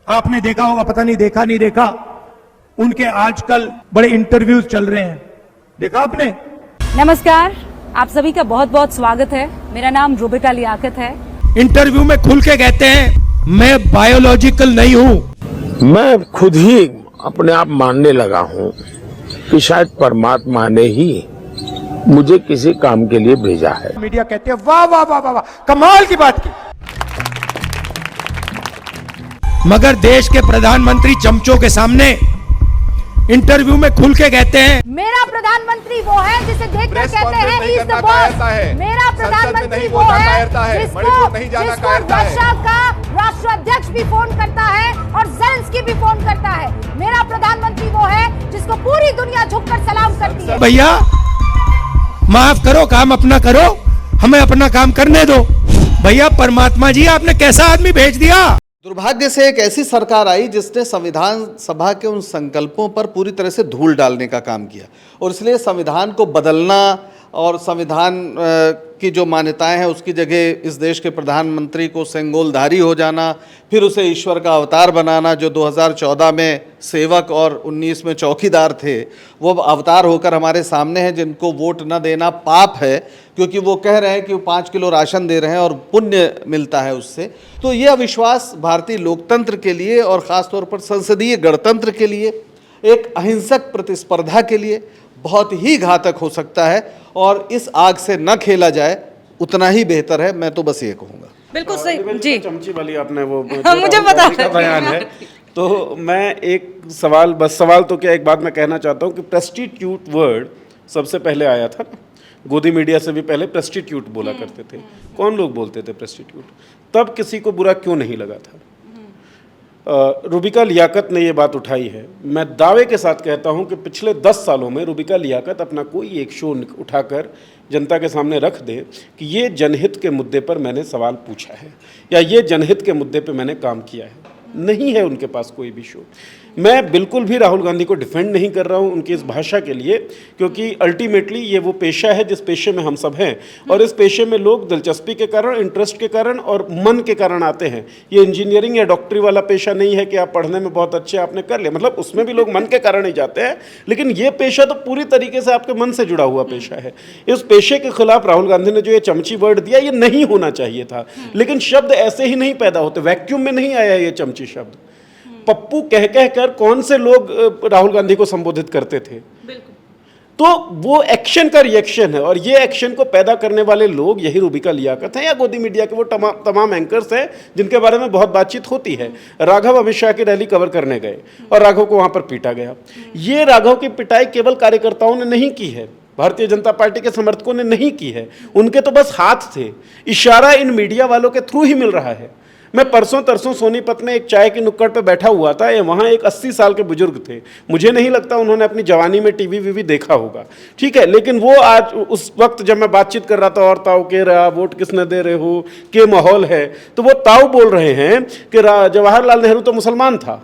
आपने देखा होगा, पता नहीं देखा नहीं देखा, उनके आजकल बड़े इंटरव्यूज चल रहे हैं, देखा आपने? नमस्कार, आप सभी का बहुत बहुत स्वागत है। मेरा नाम रूबिका लियाकत है। इंटरव्यू में खुल के कहते हैं मैं बायोलॉजिकल नहीं हूं। मैं खुद ही अपने आप मानने लगा हूं कि शायद परमात्मा ने ही मुझे किसी काम के लिए भेजा है। मीडिया कहते हैं वाह वाह वाह वाह वाह, कमाल की बात की। मगर देश के प्रधानमंत्री चमचों के सामने इंटरव्यू में खुल के कहते हैं मेरा प्रधानमंत्री वो है जिसे देखकर कहते हैं ही इज द बॉस। मेरा प्रधानमंत्री वो है जिसको रशिया का राष्ट्राध्यक्ष भी फोन करता है और ज़ेलेंस्की भी फोन करता है। मेरा प्रधानमंत्री वो है जिसको पूरी दुनिया झुककर सलाम करती है। भैया माफ करो, काम अपना करो, हमें अपना काम करने दो। भैया परमात्मा जी, आपने कैसा आदमी भेज दिया। दुर्भाग्य से एक ऐसी सरकार आई जिसने संविधान सभा के उन संकल्पों पर पूरी तरह से धूल डालने का काम किया और इसलिए संविधान को बदलना और संविधान की जो मान्यताएं हैं उसकी जगह इस देश के प्रधानमंत्री को सेंगोलधारी हो जाना, फिर उसे ईश्वर का अवतार बनाना, जो 2014 में सेवक और 19 में चौकीदार थे, वो अवतार होकर हमारे सामने हैं। जिनको वोट न देना पाप है क्योंकि वो कह रहे हैं कि वो 5 किलो राशन दे रहे हैं और पुण्य मिलता है उससे। तो ये अविश्वास भारतीय लोकतंत्र के लिए और ख़ासतौर पर संसदीय गणतंत्र के लिए, एक अहिंसक प्रतिस्पर्धा के लिए बहुत ही घातक हो सकता है और इस आग से न खेला जाए उतना ही बेहतर है। मैं तो बस ये कहूँगा। बिल्कुल सही जी। चमची वाली आपने वो मुझे पता का बयान है। तो मैं एक सवाल, बस सवाल तो क्या, एक बात मैं कहना चाहता हूँ कि प्रेस्टिट्यूट वर्ड सबसे पहले आया था ना, गोदी मीडिया से भी पहले प्रेस्टिट्यूट बोला करते थे। कौन लोग बोलते थे प्रेस्टिट्यूट? तब किसी को बुरा क्यों नहीं लगा था? रूबिका लियाकत ने ये बात उठाई है। मैं दावे के साथ कहता हूं कि पिछले 10 सालों में रूबिका लियाकत अपना कोई एक शो उठाकर जनता के सामने रख दे कि ये जनहित के मुद्दे पर मैंने सवाल पूछा है या ये जनहित के मुद्दे पे मैंने काम किया है। नहीं है उनके पास कोई भी शो। मैं बिल्कुल भी राहुल गांधी को डिफेंड नहीं कर रहा हूं उनकी इस भाषा के लिए, क्योंकि अल्टीमेटली ये वो पेशा है जिस पेशे में हम सब हैं और इस पेशे में लोग दिलचस्पी के कारण, इंटरेस्ट के कारण और मन के कारण आते हैं। ये इंजीनियरिंग या डॉक्टरी वाला पेशा नहीं है कि आप पढ़ने में बहुत अच्छे आपने कर लिया, मतलब उसमें भी लोग मन के कारण ही जाते हैं, लेकिन ये पेशा तो पूरी तरीके से आपके मन से जुड़ा हुआ पेशा है। इस पेशे के खिलाफ राहुल गांधी ने जो ये चमची वर्ड दिया, ये नहीं होना चाहिए था, लेकिन शब्द ऐसे ही नहीं पैदा होते, वैक्यूम में नहीं आया ये चमची शब्द। पप्पू कह कह कर कौन से लोग राहुल गांधी को संबोधित करते थे? तो वो एक्शन का रिएक्शन है और ये एक्शन को पैदा करने वाले लोग यही रूबिका लियाकत हैं या गोदी मीडिया के वो तमाम एंकर्स हैं जिनके बारे में बहुत बातचीत होती है। राघव अमित शाह की रैली कवर करने गए और राघव को वहां पर पीटा गया। ये राघव की पिटाई केवल कार्यकर्ताओं ने नहीं की है, भारतीय जनता पार्टी के समर्थकों ने नहीं की है, उनके तो बस हाथ थे। इशारा इन मीडिया वालों के थ्रू ही मिल रहा है। मैं परसों तरसों सोनीपत में एक चाय की नुक्कड़ पे बैठा हुआ था, वहाँ एक 80 साल के बुजुर्ग थे। मुझे नहीं लगता उन्होंने अपनी जवानी में टीवी वीवी देखा होगा, ठीक है, लेकिन वो आज उस वक्त जब मैं बातचीत कर रहा था और ताऊ कह रहा वोट किसने दे रहे हो, के माहौल है, तो वो ताऊ बोल रहे हैं कि जवाहरलाल नेहरू तो मुसलमान था।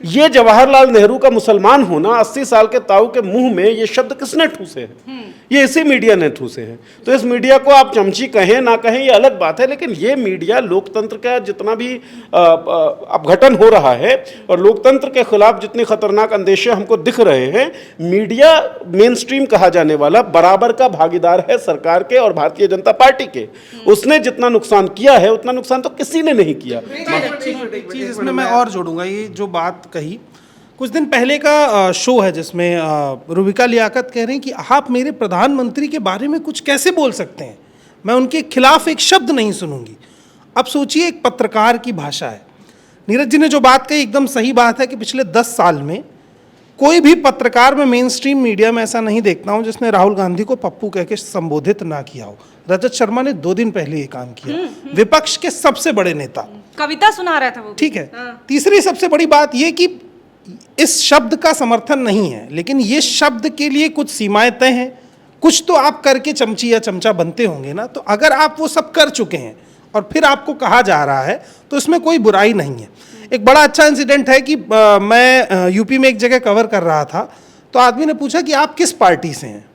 ये जवाहरलाल नेहरू का मुसलमान होना 80 साल के ताऊ के मुंह में ये शब्द किसने ठूसे हैं? ये इसी मीडिया ने ठूसे हैं। तो इस मीडिया को आप चमची कहें ना कहें ये अलग बात है, लेकिन ये मीडिया लोकतंत्र का जितना भी अपघटन हो रहा है और लोकतंत्र के खिलाफ जितने खतरनाक अंदेशे हमको दिख रहे हैं, मीडिया मेन स्ट्रीम कहा जाने वाला बराबर का भागीदार है सरकार के और भारतीय जनता पार्टी के। उसने जितना नुकसान किया है उतना नुकसान तो किसी ने नहीं किया। एक चीज इसमें मैं और जोड़ूंगा, ये जो बात कही, कुछ दिन पहले का शो है जिसमें रूबिका लियाकत कह रहे हैं कि आप मेरे प्रधानमंत्री के बारे में कुछ कैसे बोल सकते हैं, मैं उनके खिलाफ एक शब्द नहीं सुनूंगी। अब सोचिए, एक पत्रकार की भाषा है। नीरज जी ने जो बात कही एकदम सही बात है कि पिछले 10 साल में कोई भी पत्रकार में मेन स्ट्रीम मीडिया में ऐसा नहीं देखता हूं जिसने राहुल गांधी को पप्पू कह के संबोधित ना किया हो। रजत शर्मा ने 2 दिन पहले ये काम किया, विपक्ष के सबसे बड़े नेता, कविता सुना रहा था वो, ठीक है। तीसरी सबसे बड़ी बात ये कि इस शब्द का समर्थन नहीं है, लेकिन ये शब्द के लिए कुछ सीमाएं तय हैं। कुछ तो आप करके चमची या चमचा बनते होंगे ना, तो अगर आप वो सब कर चुके हैं और फिर आपको कहा जा रहा है तो इसमें कोई बुराई नहीं है। एक बड़ा अच्छा इंसिडेंट है कि मैं यूपी में एक जगह कवर कर रहा था, तो आदमी ने पूछा कि आप किस पार्टी से हैं,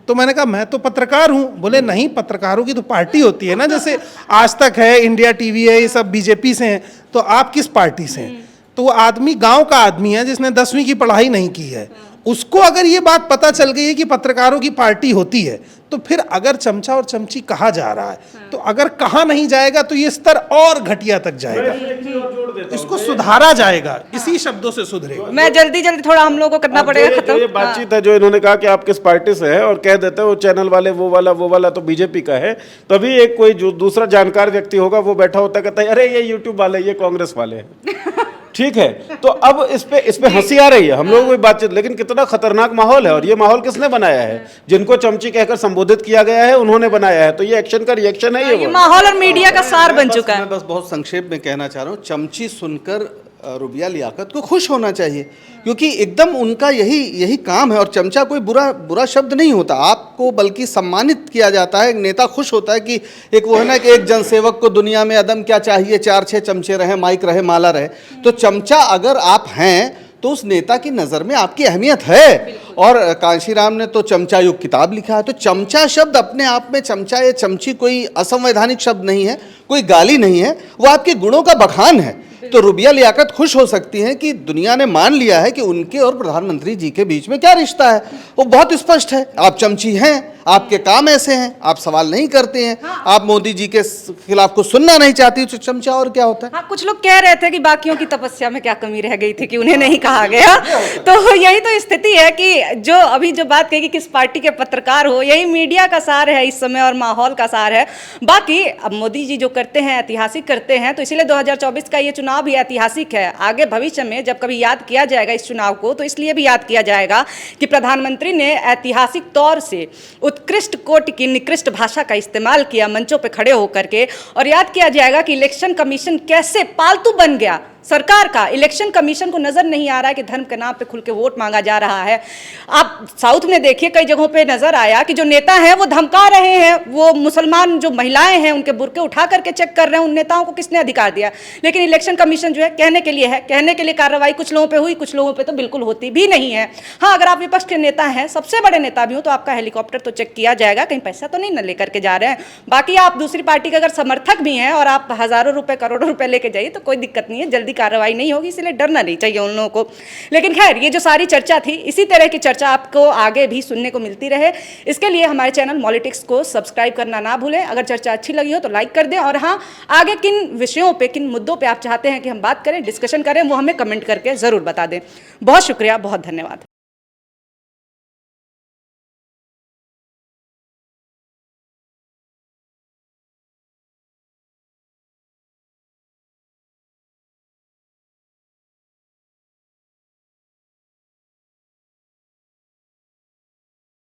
तो मैंने कहा मैं तो पत्रकार हूँ। बोले नहीं, पत्रकारों की तो पार्टी होती है ना, जैसे आज तक है, इंडिया टीवी है, ये सब बीजेपी से हैं, तो आप किस पार्टी से हैं? तो वो आदमी गांव का आदमी है जिसने 10वीं की पढ़ाई नहीं की है, उसको अगर ये बात पता चल गई है कि पत्रकारों की पार्टी होती है, तो फिर अगर चमचा और चमची कहा जा रहा है, तो अगर कहा नहीं जाएगा तो ये स्तर और घटिया तक जाएगा, इसको सुधारा जाएगा, इसी शब्दों से सुधरेगा। मैं जल्दी थोड़ा हम लोगों को करना पड़ेगा ये खत्म। बातचीत है जो इन्होंने कहा कि आप किस पार्टी से है, और कह देते हैं वो चैनल वाले वो वाला तो बीजेपी का है, तभी एक कोई जो दूसरा जानकार व्यक्ति होगा वो बैठा होता कहता है अरे ये यूट्यूब वाले, ये कांग्रेस वाले हैं। ठीक है, तो अब इस पे हंसी आ रही है हम लोगों की बातचीत, लेकिन कितना खतरनाक माहौल है, और ये माहौल किसने बनाया है? जिनको चमची कहकर संबोधित किया गया है उन्होंने बनाया है, तो ये एक्शन का रिएक्शन है। ये माहौल और मीडिया का सार बन चुका है। मैं बस बहुत संक्षेप में कहना चाह रहा हूँ, चमची सुनकर रुबिया लियाकत को खुश होना चाहिए, क्योंकि एकदम उनका यही काम है, और चमचा कोई बुरा शब्द नहीं होता, आपको बल्कि सम्मानित किया जाता है। एक नेता खुश होता है कि एक वो है ना कि एक जनसेवक को दुनिया में अदम क्या चाहिए, 4-6 चमचे रहे, माइक रहे, माला रहे। तो चमचा अगर आप हैं तो उस नेता की नज़र में आपकी अहमियत है। और कांशीराम ने तो चमचा युग किताब लिखा है, तो चमचा शब्द अपने आप में, चमचा या चमची कोई असंवैधानिक शब्द नहीं है, कोई गाली नहीं है, वो आपके गुणों का बखान है। तो रुबिया लियाकत खुश हो सकती हैं कि दुनिया ने मान लिया है कि उनके और प्रधानमंत्री जी के बीच में क्या रिश्ता है, वो बहुत स्पष्ट है। आप चमची हैं, आपके काम ऐसे हैं, आप सवाल नहीं करते हैं, आप मोदी जी के खिलाफ कुछ सुनना नहीं चाहती, तो चमचा और क्या होता है? हाँ, कुछ लोग कह रहे थे कि बाकियों की तपस्या में क्या कमी रह गई थी कि उन्हें नहीं कहा गया। तो यही तो स्थिति है कि जो अभी जो बात कही कि किस पार्टी के पत्रकार हो, यही मीडिया का सार है इस समय और माहौल का सार है। बाकी अब मोदी जी जो करते हैं ऐतिहासिक करते हैं, तो इसीलिए 2024 का ये चुनाव भी ऐतिहासिक है। आगे भविष्य में जब कभी याद किया जाएगा इस चुनाव को, तो इसलिए भी याद किया जाएगा कि प्रधानमंत्री ने ऐतिहासिक तौर से उत्कृष्ट कोटि की निकृष्ट भाषा का इस्तेमाल किया मंचों पे खड़े होकर के, और याद किया जाएगा कि इलेक्शन कमीशन कैसे पालतू बन गया सरकार का। इलेक्शन कमीशन को नजर नहीं आ रहा है कि धर्म के नाम पे खुल के वोट मांगा जा रहा है। आप साउथ में देखिए, कई जगहों पे नजर आया कि जो नेता हैं वो धमका रहे हैं, वो मुसलमान जो महिलाएं हैं उनके बुर्के उठा करके चेक कर रहे हैं। उन नेताओं को किसने अधिकार दिया? लेकिन इलेक्शन कमीशन जो है कहने के लिए है, कहने के लिए कार्रवाई कुछ लोगों पर हुई, कुछ लोगों पर तो बिल्कुल होती भी नहीं है। हाँ, अगर आप विपक्ष के नेता हैं, सबसे बड़े नेता भी हो, तो आपका हेलीकॉप्टर तो चेक किया जाएगा, कहीं पैसा तो नहीं न लेकर के जा रहे हैं। बाकी आप दूसरी पार्टी के अगर समर्थक भी हैं और आप हजारों रुपए करोड़ों रुपए लेके जाइए तो कोई दिक्कत नहीं है, जल्दी कार्रवाई नहीं होगी, इसलिए डरना नहीं चाहिए उन लोगों को। लेकिन खैर, ये जो सारी चर्चा थी, इसी तरह की चर्चा आपको आगे भी सुनने को मिलती रहे, इसके लिए हमारे चैनल मॉलिटिक्स को सब्सक्राइब करना ना भूलें। अगर चर्चा अच्छी लगी हो तो लाइक कर दें, और हाँ, आगे किन विषयों पे, किन मुद्दों पे आप चाहते हैं कि हम बात करें, डिस्कशन करें, वो हमें कमेंट करके जरूर बता दें। बहुत शुक्रिया, बहुत धन्यवाद।